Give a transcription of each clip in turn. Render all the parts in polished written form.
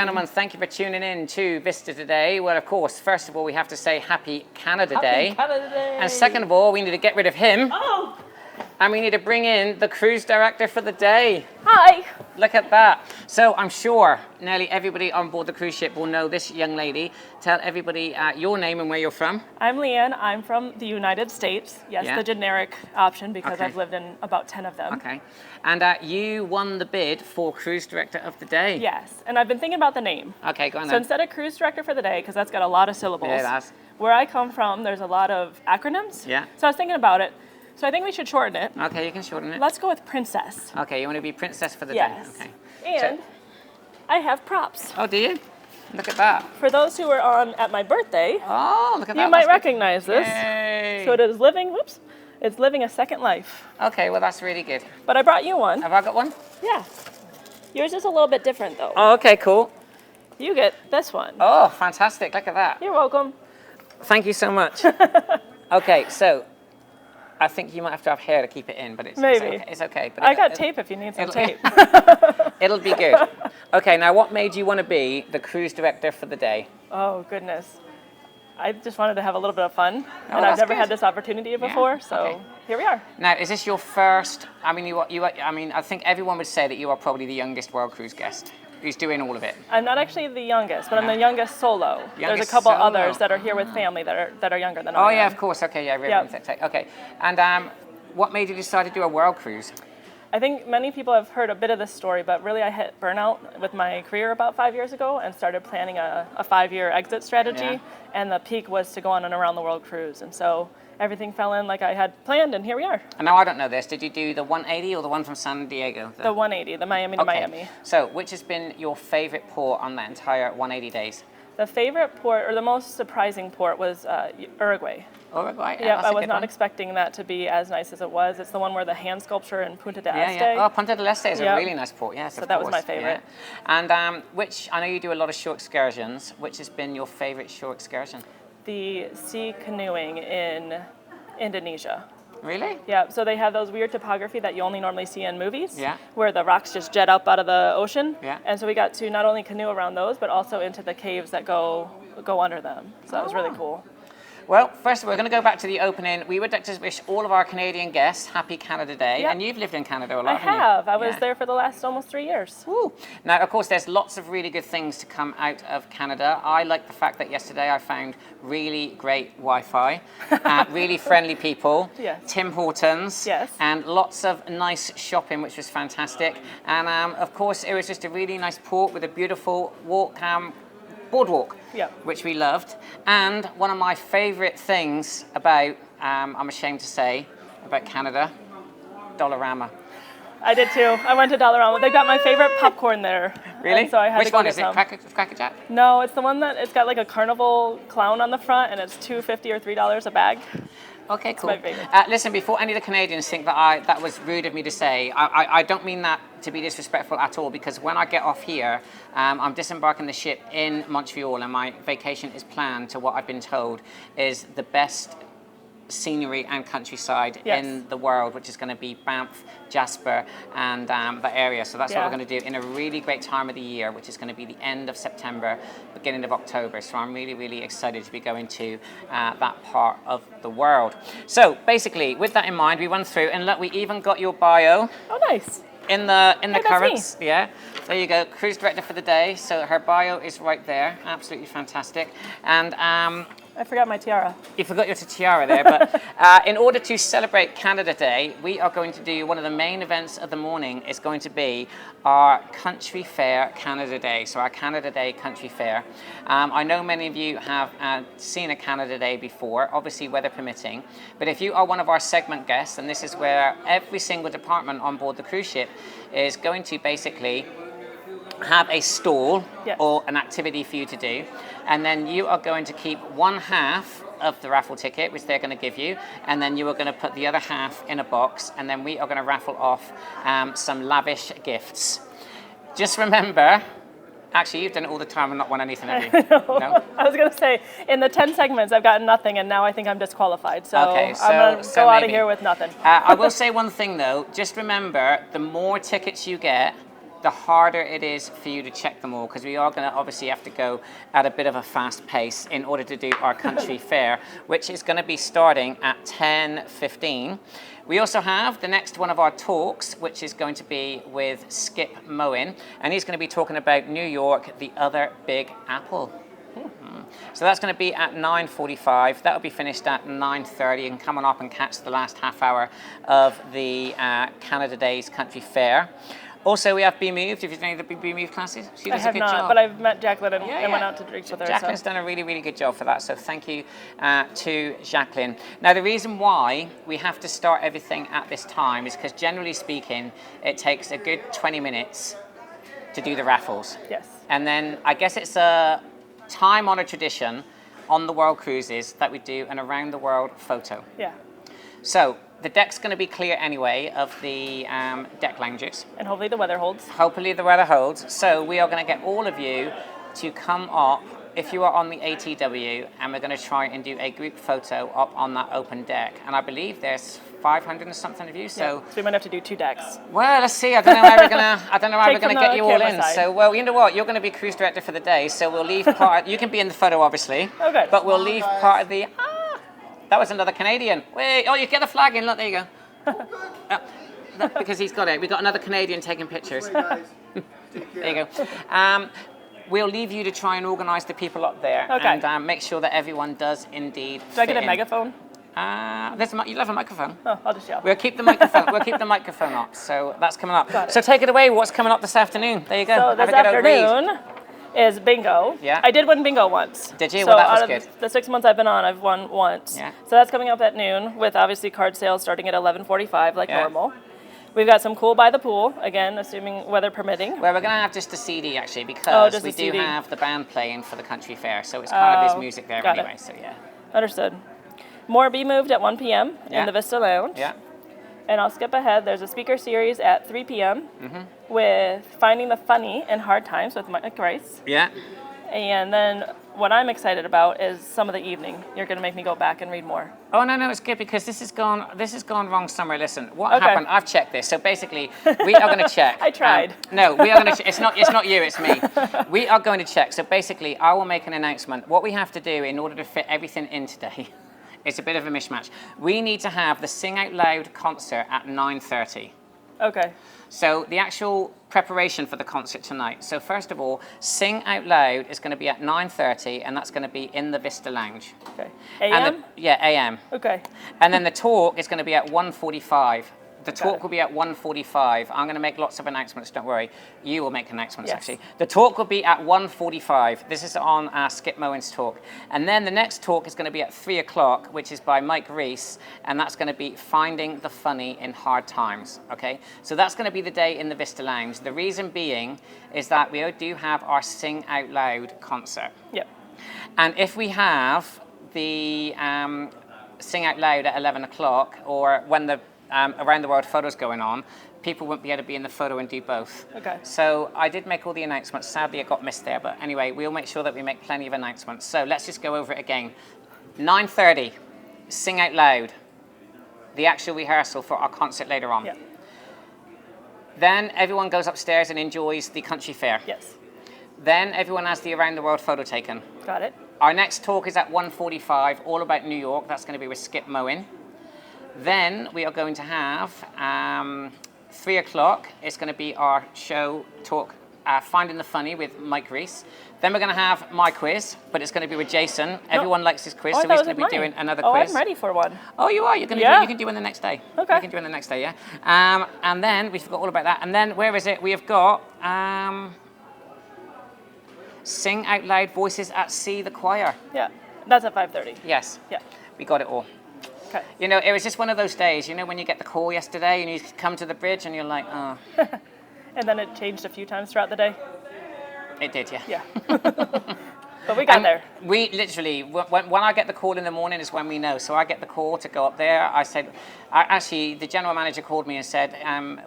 gentlemen, thank you for tuning in to Vista Today. Well, of course, first of all, we have to say Happy Canada Day. Happy Canada Day. And second of all, we need to get rid of him. Oh. And we need to bring in the cruise director for the day. Hi. Look at that. So I'm sure nearly everybody on board the cruise ship will know this young lady. Tell everybody your name and where you're from. I'm Leanne. I'm from the United States. Yes, Yeah. the generic option because Okay. I've lived in about 10 of them. Okay. And you won the bid for Cruise Director of the Day. Yes, and I've been thinking about the name. Okay, go on So then. instead of Cruise Director for the Day, because that's got a lot of syllables, Yeah, that's. where I come from, there's a lot of acronyms. Yeah. So I was thinking about it. So I think we should shorten it. Okay, you can shorten it. Let's go with Princess. Okay, you want to be Princess for the Yes. Day. Okay. And I have props. Oh, do you? Look at that. For those who were on at my birthday, Oh, look at that. you might That's good. recognize this. Yay. So it is living, it's living a second life. Okay, well, that's really good. But I brought you one. Have I got one? Yeah. Yours is a little bit different though. Oh, okay, cool. You get this one. Oh, fantastic. Look at that. You're welcome. Thank you so much. Okay, so I think you might have to have hair to keep it in, but it's Maybe. okay. It's okay. But I got tape if you need some it'll- tape. It'll be good. Okay, now what made you want to be the cruise director for the day? Oh, goodness. I just wanted to have a little bit of fun, and I've that's never good. had this opportunity before, so okay. here we are. Now, is this your first? I mean, I think everyone would say that you are probably the youngest world cruise guest who's doing all of it. I'm not actually the youngest, but I'm No. the youngest solo. There's Youngest a couple solo. others that are here with family that are younger than I Oh am. yeah, of course. Okay, yeah, everyone's okay. And what made you decide to do a world cruise? I think many people have heard a bit of this story, but really I hit burnout with my career about 5 years ago and started planning a 5-year exit strategy. Yeah. And the peak was to go on an around the world cruise. And so everything fell in like I had planned, and here we are. And now I don't know this. Did you do the 180 or the one from San Diego? The 180, the Miami to Okay. Miami. So, which has been your favorite port on that entire 180 days? The favorite port, or the most surprising port, was Uruguay. Uruguay. Yeah, that's I a was good not one. expecting that to be as nice as it was. It's the one where the hand sculpture in Punta del Yeah, Este. yeah. Oh, Punta del Este is a Yep. really nice port. Yes, So of that was course, my favorite. Yeah. And which I know you do a lot of shore excursions. Which has been your favorite shore excursion? The sea canoeing in Indonesia. Really? Yeah, so they have those weird topography that you only normally see in movies, Yeah. where the rocks just jet up out of the ocean. Yeah. And so we got to not only canoe around those, but also into the caves that go under them. So that was really cool. Well, first of all, we're going to go back to the opening. We would like to wish all of our Canadian guests Happy Canada Day. Yep. And you've lived in Canada a lot, I haven't you? have. I was Yeah. there for the last almost 3 years. Woo. Now, of course, there's lots of really good things to come out of Canada. I like the fact that yesterday I found really great Wi-Fi, really friendly people, Yes. Tim Hortons, Yes. and lots of nice shopping, which was fantastic. And of course, it was just a really nice port with a beautiful boardwalk, Yeah. which we loved. And one of my favorite things about, I'm ashamed to say, about Canada, Dollarama. I did too. I went to Dollarama. They got my favorite popcorn there. Really? And so I had Which to go one get is it? some. Cracker Jack? No, it's the one that it's got like a carnival clown on the front, and it's $2.50 or $3 a bag. Okay, cool. my favorite. Listen, before any of the Canadians think that that was rude of me to say, I don't mean that to be disrespectful at all, because when I get off here, I'm disembarking the ship in Montreal, and my vacation is planned to what I've been told is the best scenery and countryside Yes. in the world, which is going to be Banff, Jasper, and the area. So that's what Yeah. we're going to do in a really great time of the year, which is going to be the end of September, beginning of October. So I'm really, really excited to be going to that part of the world. So basically, with that in mind, we run through, and look, we even got your bio Oh, nice. in the Hey, that's currents. Yeah, there you go, cruise director for the day. So her bio is right there, absolutely fantastic. And I forgot my tiara. you forgot your tiara there, but in order to celebrate Canada Day, we are going to do one of the main events of the morning is going to be our Country Fair Canada Day. So our Canada Day Country Fair. I know many of you have seen a Canada Day before, obviously weather permitting, but if you are one of our segment guests, and this is where every single department on board the cruise ship is going to basically have a stall Yes. or an activity for you to do, and then you are going to keep one half of the raffle ticket, which they're going to give you, and then you are going to put the other half in a box, and then we are going to raffle off some lavish gifts. Just remember, actually, you've done it all the time and not won anything, have you? No? I was going to say, in the 10 segments, I've gotten nothing, and now I think I'm disqualified. So, Okay, I'm going to so go out of maybe. here with nothing. I will say one thing though, just remember, the more tickets you get, the harder it is for you to check them all, because we are going to obviously have to go at a bit of a fast pace in order to do our country fair, which is going to be starting at 10:15. We also have the next one of our talks, which is going to be with Skip Moen, and he's going to be talking about New York, the other big apple. So that's going to be at 9:45. That'll be finished at 9:30. You can come on up and catch the last half hour of the Canada Days Country Fair. Also, we have Be Moved. If you've done any of the Be Moved classes, she does I have a good not, job. but I've met Jacqueline and went out to drink with her. Jacqueline's done a really, really good job for that. So thank you to Jacqueline. Now, the reason why we have to start everything at this time is because, generally speaking, it takes a good 20 minutes to do the raffles. Yes. And then I guess it's a time-honored tradition on the World Cruises that we do an around-the-world photo. Yeah. So the deck's going to be clear anyway of the deck lounges. And hopefully the weather holds. Hopefully the weather holds. So we are going to get all of you to come up, if you are on the ATW, and we're going to try and do a group photo up on that open deck. And I believe there's 500 and something of you. So we might have to do 2 decks. well, let's see. I don't know how we're gonna get you all in. Side. So, well, you know what? You're going to be cruise director for the day. So we'll leave part. You can be in the photo, obviously. Okay. But we'll leave part of the. That was another Canadian. Wait. Oh, you get the flag in. Look, there you go. Because he's got it. We got another Canadian taking pictures. There you go. We'll leave you to try and organise the people up there, okay. And make sure that everyone does indeed. Do I get a megaphone? You'll have a microphone. Oh, I'll just yell. We'll keep the microphone. We'll keep the microphone up. So that's coming up. So take it away. What's coming up this afternoon? There you go. So this afternoon is bingo. Yeah. I did win bingo once. Did you? So Well, that was out good. of the 6 months I've been on, I've won once. Yeah. So that's coming up at noon, with obviously card sales starting at 11:45 like normal. We've got some cool by the pool, again, assuming weather permitting. Well, we're going to have just a CD actually, because we do CD. have the band playing for the country fair, so it's kind of his music there anyway. So yeah. Understood. More Be Moved at 1 p.m. in the Vista Lounge. Yeah. And I'll skip ahead. There's a speaker series at 3 p.m. With Finding the Funny in Hard Times with Mike Rice. Yeah. And then what I'm excited about is some of the evening. You're going to make me go back and read more. Oh no, it's good, because this has gone wrong somewhere. Listen, what happened? I've checked this. So basically, we are going to check. I tried. No, we are going to. It's not you. It's me. We are going to check. So basically, I will make an announcement. What we have to do in order to fit everything in today, it's a bit of a mishmash. We need to have the Sing Out Loud concert at 9:30. Okay. So the actual preparation for the concert tonight. So first of all, Sing Out Loud is going to be at 9:30, and that's going to be in the Vista Lounge. Okay. AM? AM. Okay. And then the talk is going to be at 1:45. The talk will be at 1:45. I'm going to make lots of announcements, don't worry. You will make announcements, actually. The talk will be at 1:45. This is on Skip Moen's talk. And then the next talk is going to be at 3 o'clock, which is by Mike Reese, and that's going to be Finding the Funny in Hard Times, okay? So that's going to be the day in the Vista Lounge. The reason being is that we do have our Sing Out Loud concert. Yep. And if we have the Sing Out Loud at 11 o'clock, or when the around the world photos going on, people won't be able to be in the photo and do both. Okay. So I did make all the announcements. Sadly, it got missed there. But anyway, we'll make sure that we make plenty of announcements. So let's just go over it again. 9:30, Sing Out Loud, the actual rehearsal for our concert later on. Yeah. Then everyone goes upstairs and enjoys the country fair. Yes. Then everyone has the around the world photo taken. Got it. Our next talk is at 1:45, all about New York. That's going to be with Skip Moen. Then we are going to have 3 o'clock. It's going to be our show talk, Finding the Funny with Mike Reese. Then we're going to have my quiz, but it's going to be with Jason. Everyone likes his quiz, so he's going to be doing another quiz. I'm ready for one. Oh, you are? You're going to do, you can do one the next day. Okay. You can do it the next day, yeah. And then we forgot all about that. And then where is it? We have got Sing Out Loud Voices at Sea, the choir. Yeah. That's at 5:30. Yes. Yeah. We got it all. Okay. You know, it was just one of those days, you know, when you get the call yesterday and you come to the bridge and you're like, oh. And then it changed a few times throughout the day? It did, yeah. Yeah. But we got there. We literally, when I get the call in the morning is when we know. So I get the call to go up there. I said, actually, the general manager called me and said,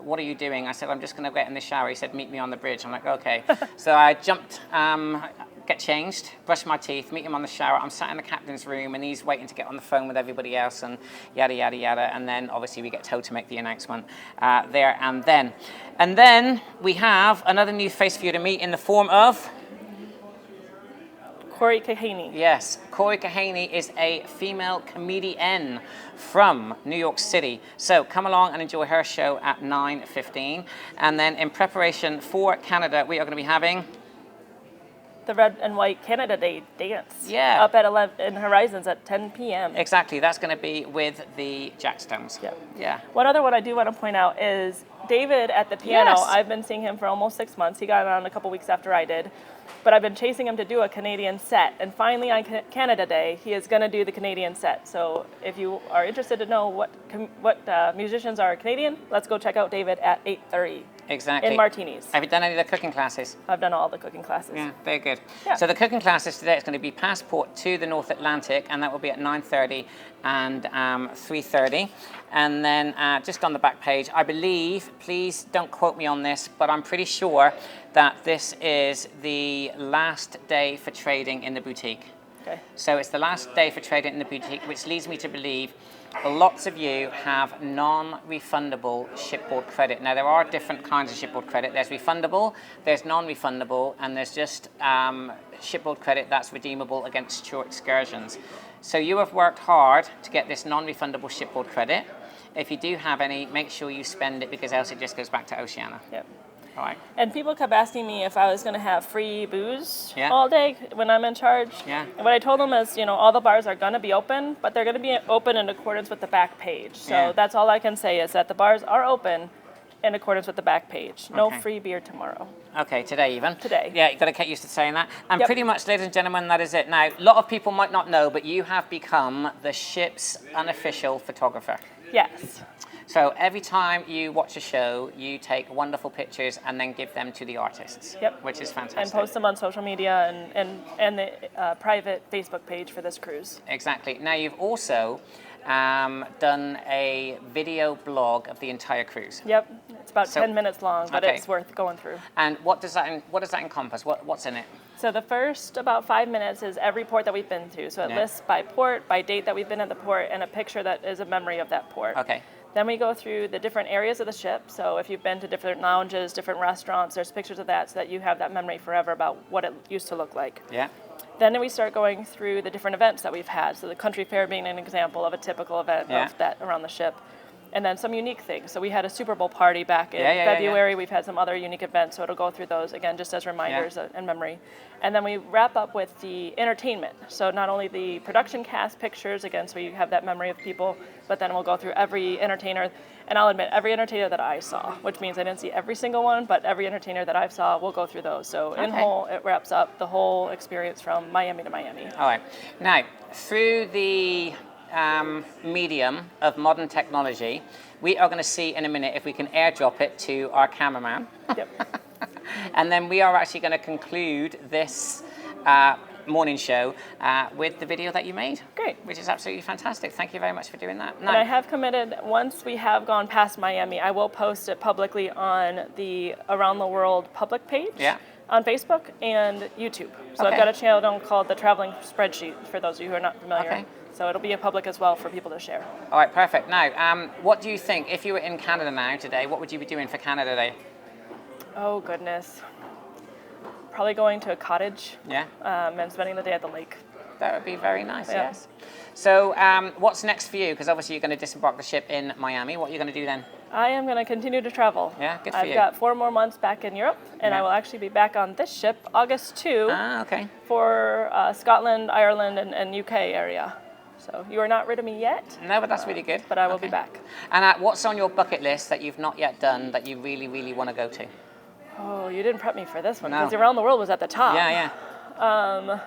what are you doing? I said, I'm just going to get in the shower. He said, meet me on the bridge. I'm like, okay. So I jumped get changed, brush my teeth, meet him on the shower. I'm sat in the captain's room and he's waiting to get on the phone with everybody else and yada, yada, yada. And then obviously we get told to make the announcement there and then. And then we have another new face for you to meet in the form of... Corey Kahaney. Yes, Corey Kahaney is a female comedian from New York City. So come along and enjoy her show at 9:15. And then in preparation for Canada, we are going to be having... the Red and White Canada Day dance. Yeah. Up at 11 in Horizons at 10 p.m. Exactly, that's going to be with the Jackstones. Yeah. Yeah. One other one I do want to point out is David at the piano. Yes. I've been seeing him for almost 6 months. He got on a couple weeks after I did. But I've been chasing him to do a Canadian set. And finally on Canada Day, he is going to do the Canadian set. So if you are interested to know what musicians are Canadian, let's go check out David at 8:30. Exactly. In Martinis. Have you done any of the cooking classes? I've done all the cooking classes. Yeah, very good. Yeah. So the cooking classes today is going to be Passport to the North Atlantic, and that will be at 9:30 and 3:30. And then just on the back page, I believe, please don't quote me on this, but I'm pretty sure that this is the last day for trading in the boutique. Okay. So it's the last day for trading in the boutique, which leads me to believe lots of you have non-refundable shipboard credit. Now, there are different kinds of shipboard credit. There's refundable, there's non-refundable, and there's just shipboard credit that's redeemable against short excursions. So you have worked hard to get this non-refundable shipboard credit. If you do have any, make sure you spend it because else it just goes back to Oceania. Yep. All right. And people kept asking me if I was going to have free booze Yeah. all day when I'm in charge. Yeah. And what I told them is, all the bars are going to be open, but they're going to be open in accordance with the back page. So Yeah. that's all I can say is that the bars are open in accordance with the back page. No Okay. free beer tomorrow. Okay, today even. Today. Yeah, you've got to get used to saying that. And Yep. pretty much, ladies and gentlemen, that is it. Now, a lot of people might not know, but you have become the ship's unofficial photographer. Yes. So every time you watch a show, you take wonderful pictures and then give them to the artists. Yep. Which is fantastic. And post them on social media and the private Facebook page for this cruise. Exactly. Now, you've also done a video blog of the entire cruise. Yep. It's about So- 10 minutes long, but okay. it's worth going through. And what does that encompass? What's in it? So the first about 5 minutes is every port that we've been to. So it Yeah. lists by port, by date that we've been at the port, and a picture that is a memory of that port. Okay. Then we go through the different areas of the ship. So if you've been to different lounges, different restaurants, there's pictures of that so that you have that memory forever about what it used to look like. Yeah. Then we start going through the different events that we've had. So the country fair being an example of a typical event Yeah. of that around the ship. And then some unique things. So we had a Super Bowl party back in Yeah. February. We've had some other unique events. So it'll go through those again, just as reminders and memory. And then we wrap up with the entertainment. So not only the production cast pictures, again, so you have that memory of people, but then we'll go through every entertainer. And I'll admit, every entertainer that I saw, which means I didn't see every single one, but every entertainer that I saw, we'll go through those. So in Okay. whole, it wraps up the whole experience from Miami to Miami. All right. Now, through the medium of modern technology, we are going to see in a minute if we can airdrop it to our cameraman. Yep. And then we are actually going to conclude this morning show with the video that you made. Great. Which is absolutely fantastic. Thank you very much for doing that. And I have committed, once we have gone past Miami, I will post it publicly on the Around the World public page. Yeah. On Facebook and YouTube. So Okay. I've got a channel called The Traveling Spreadsheet, for those of you who are not familiar. Okay. So it'll be a public as well for people to share. All right, perfect. Now, what do you think, if you were in Canada now today, what would you be doing for Canada Day? Oh, goodness. Probably going to a cottage Yeah, and spending the day at the lake. that would be very nice, Yeah. yes. So what's next for you? Because obviously you're going to disembark the ship in Miami. What are you going to do then? I am going to continue to travel. Yeah, good for I've you. got 4 more months back in Europe, and Yeah. I will actually be back on this ship August 2 Ah, okay. for Scotland, Ireland, and UK area. So you are not rid of me yet, No, but that's really good. but I will be Okay. back. And what's on your bucket list that you've not yet done that you really, really want to go to? Oh, you didn't prep me for this one, No. because Around the World was at the top. Yeah, yeah.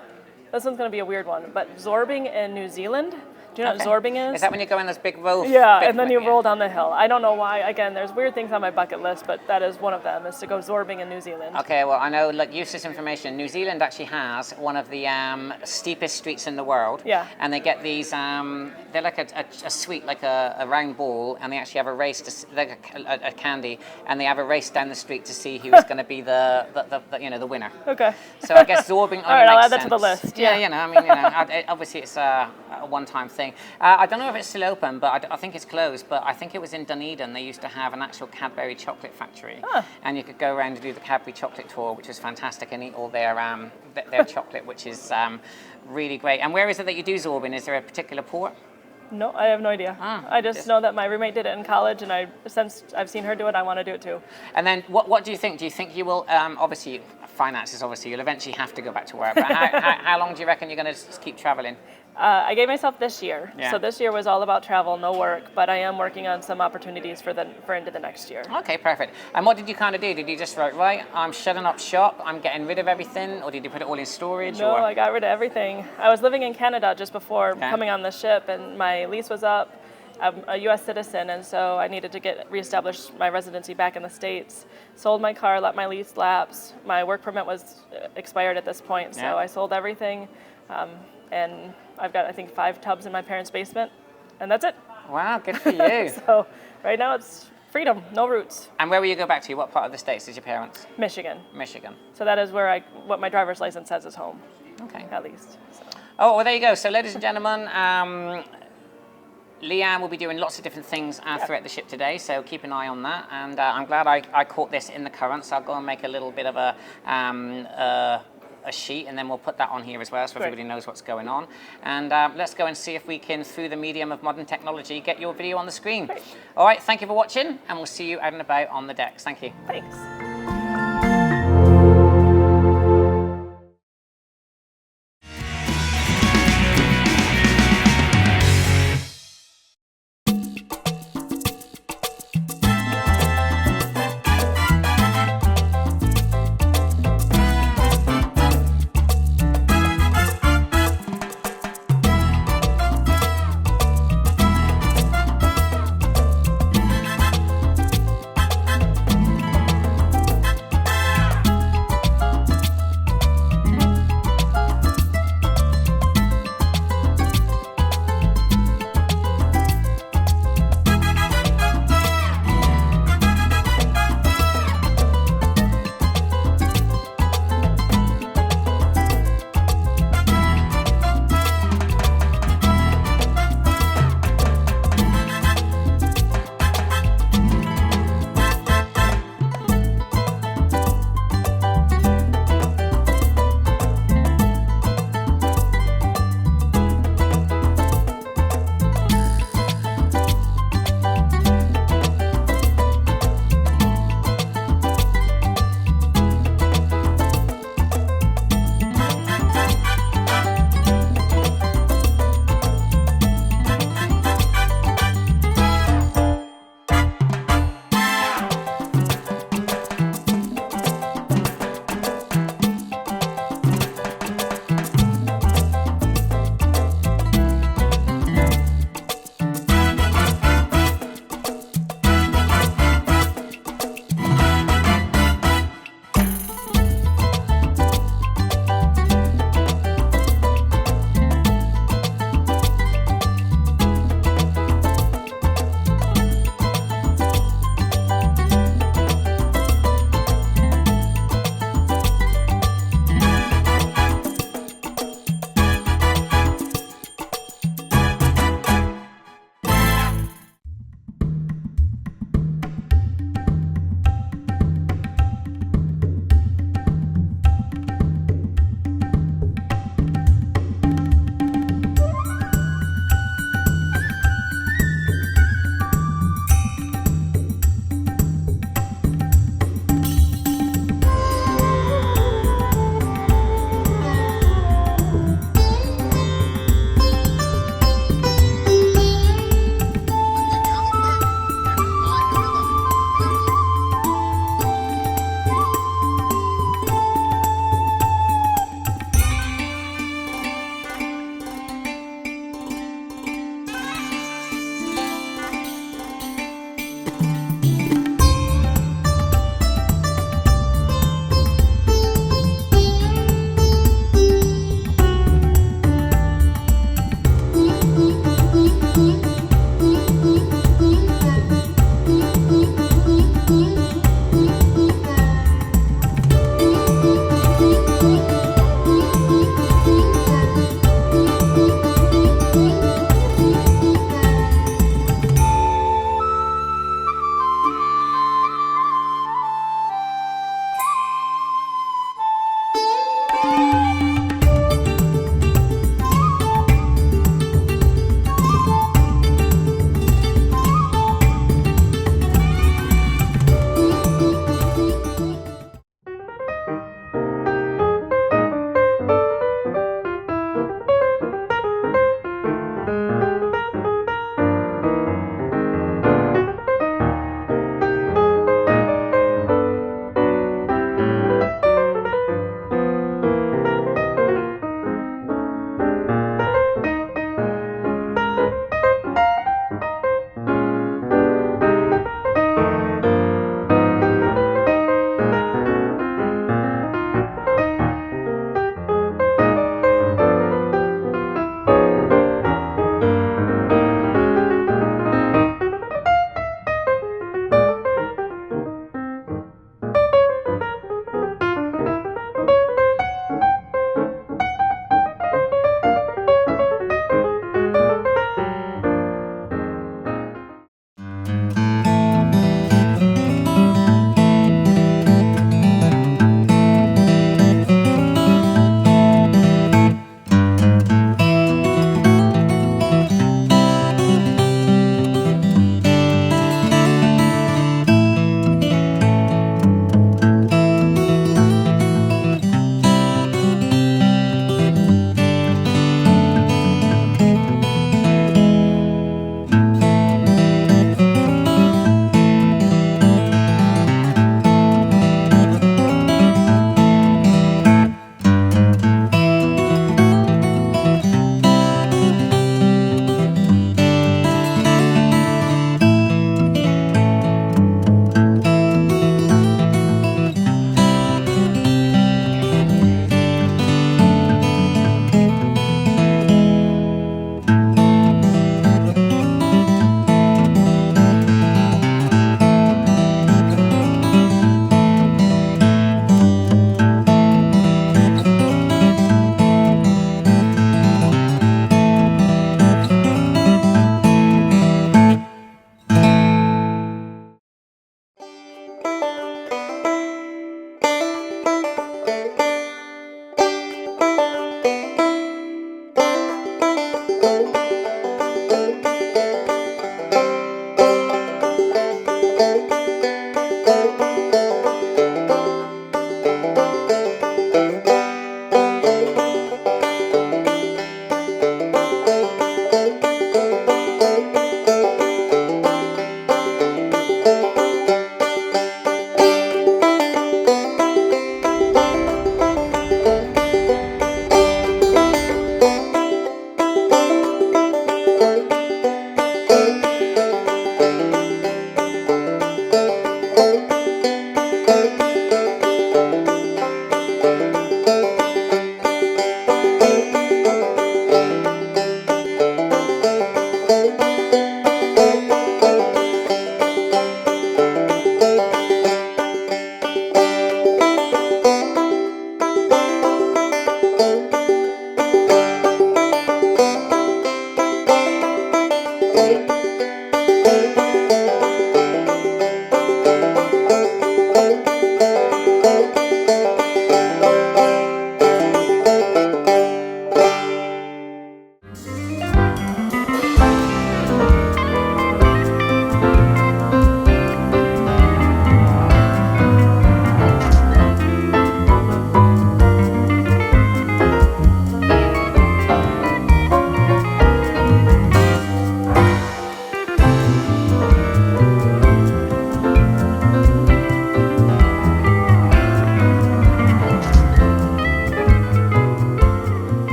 This one's going to be a weird one, but zorbing in New Zealand. Do you know what zorbing is? Is that when you go in this big roll? Yeah, and then you roll down the hill. I don't know why. Again, there's weird things on my bucket list, but that is one of them, is to go zorbing in New Zealand. Okay, well, I know, like, useless information. New Zealand actually has one of the steepest streets in the world. Yeah. And they get these, they're like a sweet, like a round ball, and they actually have a race, like a candy, and they have a race down the street to see who is going to be the the winner. Okay. So I guess zorbing only All right, I'll makes add that to the sense. list. Yeah, I mean, obviously it's a one-time thing. I don't know if it's still open, but I think it's closed. But I think it was in Dunedin. They used to have an actual Cadbury chocolate factory, and you could go around and do the Cadbury chocolate tour, which was fantastic, and eat all their chocolate, which is really great. And where is it that you do zorbing? Is there a particular port? No, I have no idea. I just know that my roommate did it in college, and since I've seen her do it, I want to do it too. And then what do you think? Do you think you will, obviously, finances, obviously, you'll eventually have to go back to work, but how long do you reckon you're going to keep traveling? I gave myself this year. Yeah. So this year was all about travel, no work, but I am working on some opportunities for into the next year. Okay, perfect. And what did you kind of do? Did you just write, right, I'm shutting up shop, I'm getting rid of everything, or did you put it all in storage? No, or? I got rid of everything. I was living in Canada just before coming on the ship, and my lease was up. I'm a U.S. citizen, and so I needed to reestablish my residency back in the States. Sold my car, let my lease lapse. My work permit was expired at this point, so I sold everything. And I've got, I think, 5 tubs in my parents' basement, and that's it. Wow, good for you. So right now it's freedom, no roots. And where will you go back to? What part of the States is your parents? Michigan. Michigan. So that is where what my driver's license says is home. Okay. At least. So. Oh, well, there you go. So, ladies and gentlemen, Leanne will be doing lots of different things throughout the ship today, so keep an eye on that. And I'm glad I caught this in the current, so I'll go and make a little bit of a sheet, and then we'll put that on here as well, so everybody knows what's going on. And let's go and see if we can, through the medium of modern technology, get your video on the screen. Great. All right, thank you for watching, and we'll see you out and about on the decks. Thank you. Thanks.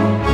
Bye.